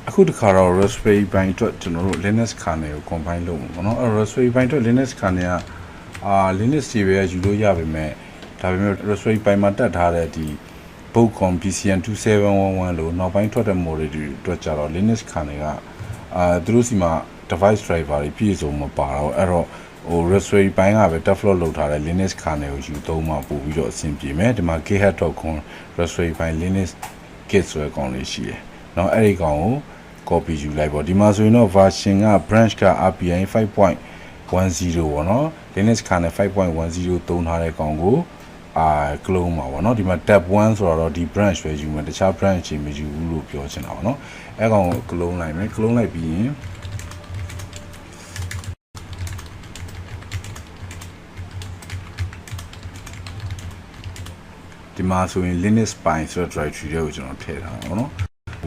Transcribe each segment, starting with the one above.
အခုတခါတော့ Raspberry Pi အတွက်ကျွန်တော်တို့ Linux kernel ကို combine လုပ်မှာပေါ့နော်အဲ့ Raspberry Pi အတွက် Linux kernel ကLinux တွေပဲယူလို့ရပါမယ်ဒါပေမဲ့ Raspberry Pi မှာတက်ထားတဲ့ဒီ Bootcom BCM2711 လို့နောက်ပိုင်းထွက်တဲ့ model တွေအတွက်ကြတော့ Linux kernel ကသူတို့စီမှာ device driver တွေပြည့်စုံမပါတော့အဲ့တော့Raspberry Pi ကပဲ develop လုပ်ထားတဲ့ Linux kernel ကိုယူသုံးမှပို့ပြီးတော့အဆင်ပြေမယ်ဒီမှာ github.com Raspberry Pi Linux kit ဆိုတဲ့ကောင်လေးရှိတယ်เนาะအဲ့ဒီကောင်ကို copy ယူလိုက်ပေါ့ဒီမှာဆိုရင်တော့ version က branch က RPI 5.10ပေါ့เนาะ Linux kernel 5.10 သုံးထားတဲ့ကောင်ကိုclone မှာပေါ့เนาะဒီမှာ tab 1ဆိုတော့ဒီ branch ပဲယူမယ်တခြား branch တွေမယူဘူးလို့ပြောချင်တာပေါ့เนาะအဲ့ကောင်ကို clone လိုက်မယ် clone လိုက်ပြီးရင်ဒီမှာဆိုရင် Linux Pi ဆိုတဲ့ directory တွေကိုကျွန်တော်ထည့်ထားတာပေါ့နော်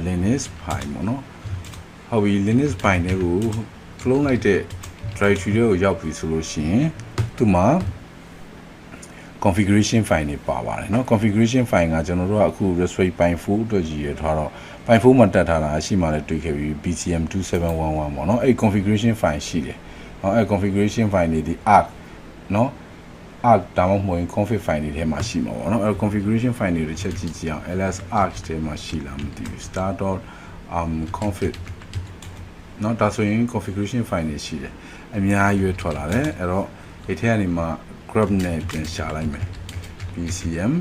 Linux Pi ပေါ့နော်ဟုတ်ပြီ Linux Pi တွေကို clone လိုက်တဲ့ directory တွေကိုရောက်ပြီဆိုလို့ရှိရင်သူမှာ configuration file တွေပါပါတယ်เนาะ configuration file ကကျွန်တော်တို့ကအခု Raspberry Pi 4အတွက်ရည်ရထားတော့ Pi 4မှာတက်ထားတာအရှိမှလည်းတွေ့ခဲ့ပြီး BCM2711 ပေါ့เนาะအဲ့ configuration file ရှိတယ်เนาะအဲ့ configuration file တွေဒီ arc เนาะဒါမှမဟုတ်ရင် config file တွေထဲမှာရှိမှာပေါ့เนาะအဲ့ configuration file တွေတစ်ချက်ကြည့်ကြည့်အောင် ls arch ထဲမှာရှိလားမသိဘူး start.config เนาะဒါဆိုရင် configuration file တွေရှိတယ်အများကြီးရွေးထွက်လာတယ်အဲ့တော့ဒီထဲကနေမှ grab နဲ့ပြန်ရှာလိုက်မယ် BCM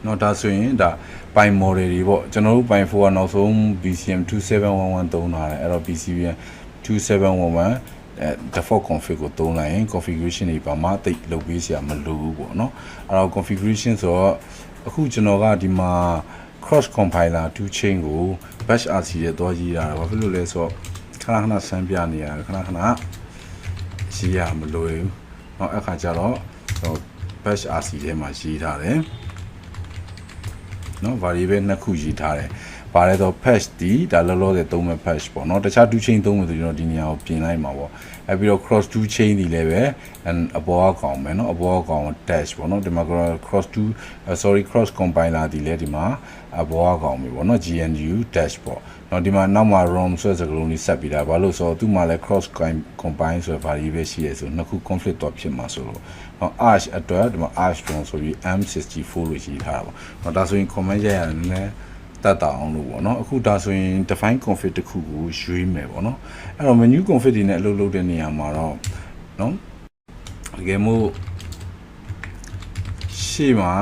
เนาะဒါဆိုရင်ဒါ Pi model တွေပေါ့ကျွန်တော်တို့ Pi 4ကနောက်ဆုံး BCM2711 သုံးထားတယ်အဲ့တော့ BCM2711 default config ကိုသုံးလိုက်ရင် configuration တွေပါမှတိတ်လုပ်ပေးစရာမလိုဘူးပေါ့เนาะအဲ့တော့ configuration ဆိုတော့အခုကျွန်တော်ကဒီမှာ cross compiler 2 chain ကို bash rc ရဲ့တော့ရေးရတာဘာဖြစ်လို့လဲဆိုတော့ခဏခဏဆန်းပြနေရတယ်ခဏခဏရေးရမလို့ဘူးเนาะအခါကျတော့ bash rc ထဲမှာရေးထားတယ်เนาะ variable နှစ်ခုရေးထားတယ်ပါတယ်တော့ patch ဒီဒါလောလောဆယ်သုံးမဲ့ patch ပေါ့เนาะတခြား 2 chain သုံးမယ်ဆိုရင်တော့ဒီနေရာကိုပြင်လိုက်မှာပေါ့အဲပြီးတော့ cross 2 chain ဒီလည်းပဲအပေါ်ကကောင်မယ်เนาะအပေါ်ကကောင် dash ပေါ့เนาะဒီမှာ cross compiler ဒီလည်းဒီမှာအပေါ်ကကောင်ပြီပေါ့เนาะ gnu dash ပေါ့เนาะဒီမှာနောက်မှာ rom ဆိုတဲ့စကားလုံးလေးဆက်ပြီးတာဘာလို့ဆိုတော့သူ့မှာလည်း cross combine ဆိုတဲ့ variable ရှိရဲဆိုနှစ်ခု conflict တော့ဖြစ်မှာဆိုတော့เนาะ arch အတွက်ဒီမှာ arch ဆိုပြီး m64 လို့ရေးထားတာပေါ့เนาะဒါဆိုရင် comment ရရတယ်လည်းတတ်တာအောင်လို့ပေါ့เนาะအခုဒါဆိုရင် define config တစ်ခုကိုရွေးမယ်ပေါ့เนาะအဲ့တော့ menu config တွေနဲ့အလုပ်လုပ်တဲ့နေရာမှာတော့เนาะတကယ်မို့ရှေ့မှာ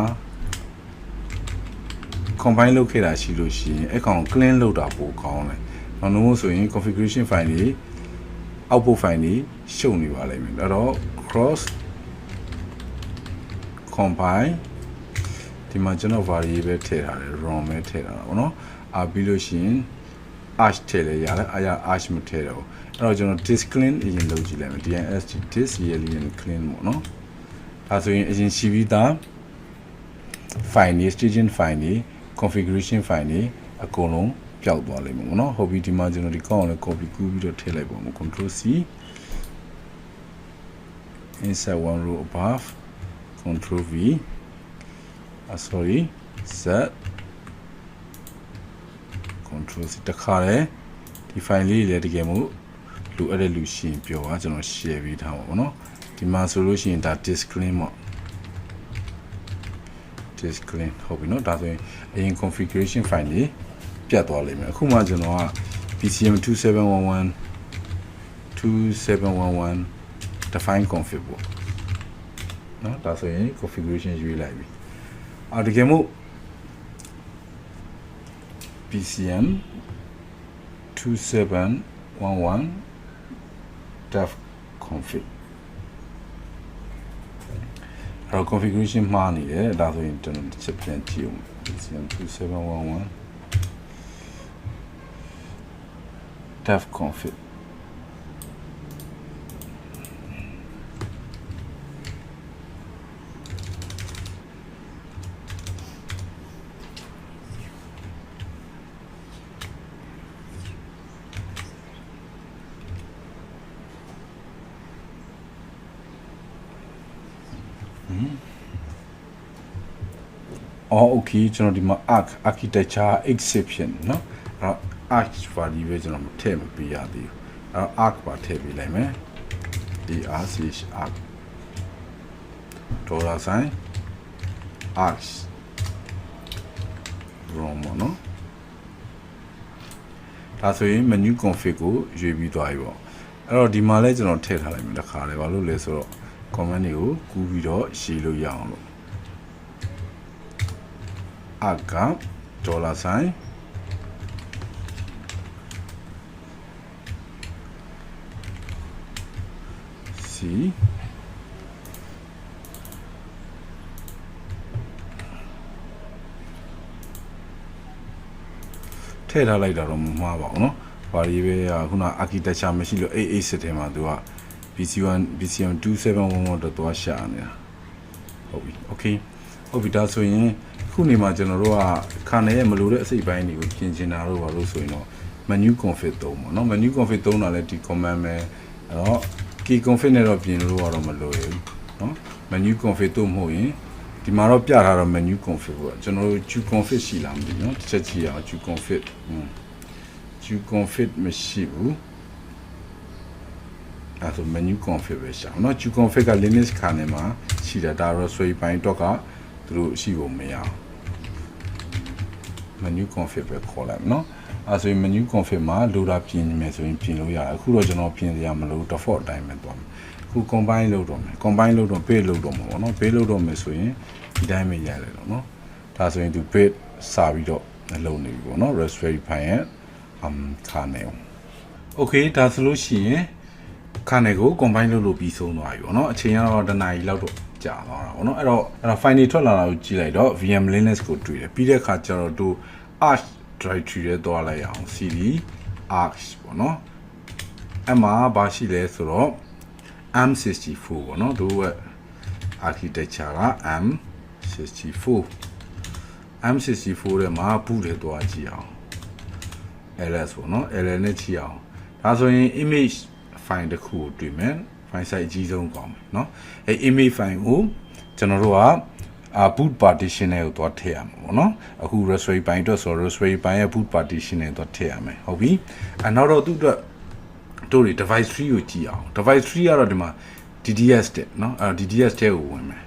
combine လုပ်ခဲ့တာရှိလို့ရှိရင်အဲ့ကောင် clean လုပ်တာပိုကောင်းတယ်။နောက်လို့ဆိုရင် configuration file တွေ output file တွေရှုပ်နေပါလိမ့်မယ်။အဲ့တော့ cross compile ဒီမှာကျွန်တော် variable ထည့်ထားတယ် rom ပဲထည့်ထားတာပေါ့နော်။ပြီးလို့ရှိရင် arch ထည့်လဲရတယ်အားရ arch မထည့်တော့ဘူး။အဲ့တော့ကျွန်တော် disk clean အရင်လုပ်ကြည့်လိုက်မယ် dist disk alien clean ပေါ့နော်။ဒါဆိုရင်အရင်ရှိပြီးသား file တွေ staging file တွေconfiguration file တွေအကုန်လုံးပျောက်သွားလိမ့်မယ်ပေါ့နော်ဟုတ်ပြီဒီမှာကျွန်တော်ဒီကောင်းအောင်လည်း copy ကူးပြီးတော့ထည့်လိုက်ပါမယ် control c inside one row above control v sorry z control c တခါလေဒီ file လေးလည်းတကယ်မို့လိုအပ်တဲ့လူရှိရင်ပြောပါကျွန်တော် share ပေးထားပါပေါ့နော်ဒီမှာဆိုလို့ရှိရင်ဒါ disk clean ပေါ့disk clean ဟုတ်ပြီเนาะဒါဆိုရင်အရင် configuration file တွေပြတ်သွားလိမ့်မယ်အခုမှကျွန်တော်က BCM2711 define config ပေါ့เนาะဒါဆိုရင် configuration ရွေးလိုက်ပြီတကယ်မို့ BCM2711 def config configuration မှားနေတယ်ဒါဆိုရင်ကျွန်တော်တစ်ချက်ပြန်ကြည့်အောင် BCM2711 def config okay ကျွန်တော်ဒီမှာ architecture exception เนาะ arch value ပဲကျွန်တော်မထည့်မပေးရသေးဘူးအဲ့တော့ arc ပါထည့်ပေးလိုက်မယ် arch arc $sign arch wrong ပေါ့နော်ဒါဆိုရင် menu config ကိုရွေးပြီးသွားပြီပေါ့အဲ့တော့ဒီမှာလဲကျွန်တော်ထည့်ထားလိုက်မယ်တစ်ခါလဲဘာလို့လဲဆိုတော့ command တွေကိုကူးပြီးတော့ရှင်းလို့ရအောင်လို့arc က$sign Cထည့်ထားလိုက်တာတော့မမှားပါဘူးเนาะဘာတွေပဲခုန architecture မရှိလို့88စစ်ထဲမှာသူက BC1 BCM 2711တော့သွားရှာနေတာဟုတ်ပြီ okay ဟုတ်ပြီဒါဆိုရင်ခုနေမှာကျွန်တော်တို့က kernel ရဲ့မလိုတဲ့အစိတ်ပိုင်းတွေကိုပြင်ချင်တာတော့ဘာလို့ဆိုရင်တော့ menu config သုံးပေါ့เนาะ menu config သုံးတာလဲဒီ command ပဲအဲ့တော့ key config နဲ့တော့ပြင်လို့တော့မလိုရဘူးเนาะ menu config တို့မဟုတ်ရင်ဒီမှာတော့ပြထားတော့ menu config ပေါ့ကျွန်တော်တို့ q config ရှိလားမသိဘူးเนาะတစ်ချက်ကြည့်အောင် q config q config မရှိဘူးအဲ့ဒါ menu config ပဲရှာเนาะ q config က Linux kernel မှာရှိတယ်ဒါတော့ဆွေးပိုင်းတော့ကသူတို့ရှိဖို့မရအောင် menu config ပဲခေါ်လိုက်เนาะအဲ့ဆိုရင် menu config မှာ loader ပြင်မယ်ဆိုရင်ပြင်လို့ရတယ်အခုတော့ကျွန်တော်ပြင်စရာမလို default အတိုင်းပဲသွားမယ်အခု combine လုပ်တော့မယ် combine လုပ်တော့ page လုပ်တော့မှာပေါ့เนาะ page လုပ်တော့မယ်ဆိုရင်ဒီတိုင်းပဲရတယ်တော့เนาะဒါဆိုရင်သူ page စာပြီးတော့လုပ်နေပြီပေါ့เนาะ Raspberry Pi ရဲ့kernel okay ဒါဆိုလို့ရှိရင် kernel ကို combine လုပ်လို့ပြီးဆုံးသွားပြီပေါ့เนาะအချိန်ကတော့တနားရီလောက်တော့ကြာသွားတာပေါ့เนาะအဲ့တော့ file တွေထွက်လာတာကိုကြည့်လိုက်တော့ VM Linux ကိုတွေ့တယ်ပြီးတဲ့အခါကျတော့သူ arch directory ထဲသွားလိုက်အောင် cd arch ပေါ့เนาะအဲ့မှာဘာရှိလဲဆိုတော့ m64 ပေါ့เนาะသူရဲ့ architecture က m64 ထဲမှာ boot တွေသွားကြည့်အောင် ls ပေါ့เนาะ ls နဲ့ကြည့်အောင်ဒါဆိုရင် image file တစ်ခုကိုတွေ့မယ် file size အကြီးဆုံးကောင်းမယ်เนาะအဲ image file ကိုကျွန်တော်တို့ကboot partition နဲ့ကိုသွားထည့်ရမှာပေါ့နော်အခု Raspberry Pi အတွက်ဆို Raspberry Pi ရဲ့ boot partition နဲ့သွားထည့်ရမယ်ဟုတ်ပြီနောက်တော့သူ့အတွက်တို့တွေ device 3ကိုကြည့်အောင် device 3ကတော့ဒီမှာ DDS တဲ့เนาะDDS တဲ့ကိုဝင်မယ်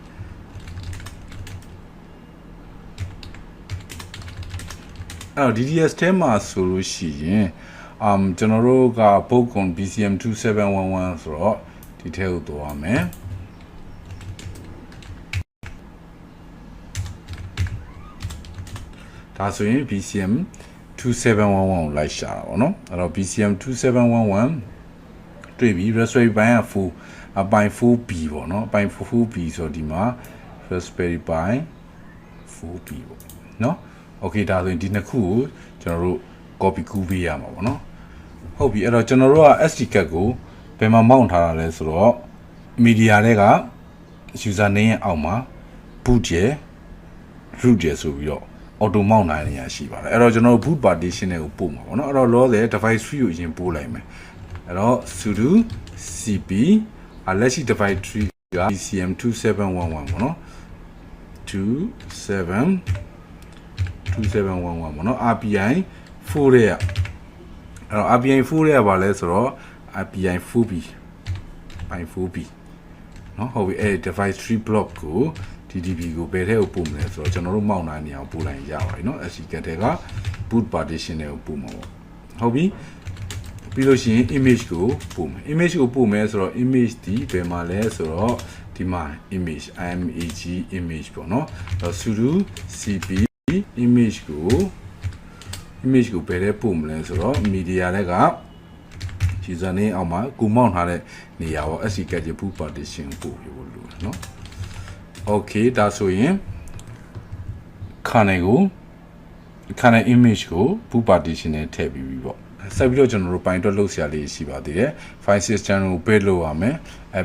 DDS ထဲမှာဆိုလို့ရှိရင်ကျွန်တော်တို့က book on BCM 2711ဆိုတော့ဒီထဲကိုသွားမယ်ဒါဆိုရင် BCM 2711ကိုလိုက်ရှာတာပေါ့နော်အဲ့တော့ BCM 2711တွေ့ပြီ Raspberry Pi က full အပိုင်း 4B ပေါ့နော်အပိုင်း 4B ဆိုဒီမှာ Raspberry Pi 4B ပေါ့နော် okay ဒါဆိုရင်ဒီနှစ်ခုကိုကျွန်တော်တို့ copy ကူးပေးရမှာပေါ့နော်ဟုတ်ပြီအဲ့တော့ကျွန်တော်တို့က SD card ကိုဘယ်မှာမောင့်ထားတာလဲဆိုတော့ media တွေက user name ရဲ့အောက်မှာ boot ရယ် root ရယ်ဆိုပြီးတော့ auto mount နိုင်နေရရှိပါတယ်အဲ့တော့ကျွန်တော်တို့ boot partition တွေကိုပို့မှာပေါ့နော်အဲ့တော့လောဆယ် device 3ကိုအရင်ပို့လိုက်မယ်အဲ့တော့ sudo cp လက်ရှိ device 3က BCM 2711ပေါ့နော်2711ပေါ့နော် RPI 4ရဲ့အဲ့တော့ RPI 4ရဲ့ဘာလဲဆိုတော့ RPI 4B နော်ဟုတ်ပြီအဲ့ device 3 block ကို TDP ကိုဘယ်ထဲကိုပို့မလဲဆိုတော့ကျွန်တော်တို့မောက်နိုင်နေအောင်ပို့လိုက်ရပါတယ်เนาะ SD card တွေက boot partition တွေကိုပို့မှာပေါ့ဟုတ်ပြီပြီးလို့ရှိရင် image ကိုပို့မယ် image ကိုပို့မယ်ဆိုတော့ image ဒီဘယ်မှာလဲဆိုတော့ဒီမှာ image image ပေါ့เนาะအဲ့တော့ sudo cp image ကိုဘယ်ထဲပို့မလဲဆိုတော့ media တွေက user name အောက်မှာကိုမောက်ထားတဲ့နေရာပေါ့ SD card ရဲ့ boot partition ပို့ပြဖို့လိုတယ်เนาะokay ဒါဆိုရင် kernel image ကို boot partition နဲ့ထည့်ပြီးပြီပေါ့ဆက်ပြီးတော့ကျွန်တော်တို့ ပိုင်းတော့လုပ်ဆရာလေးရှိပါသေးတယ် file system ကို build လုပ်ရမယ်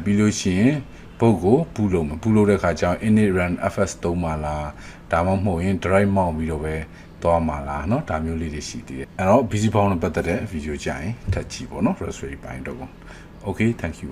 ပြီးလို့ရှိရင် boot ကို boot လုပ်မယ် boot လုပ်တဲ့အခါကျတော့ init run fs သုံးပါလားဒါမှမဟုတ်ရင် drive မောင်းပြီးတော့ပဲသွားမှာလားเนาะဒါမျိုးလေးတွေရှိသေးတယ်အဲ့တော့ busy bound နဲ့ပတ်သက်တဲ့ video ကြရင်ထပ်ကြည့်ပေါ့เนาะ Raspberry Pi တော့ okay thank you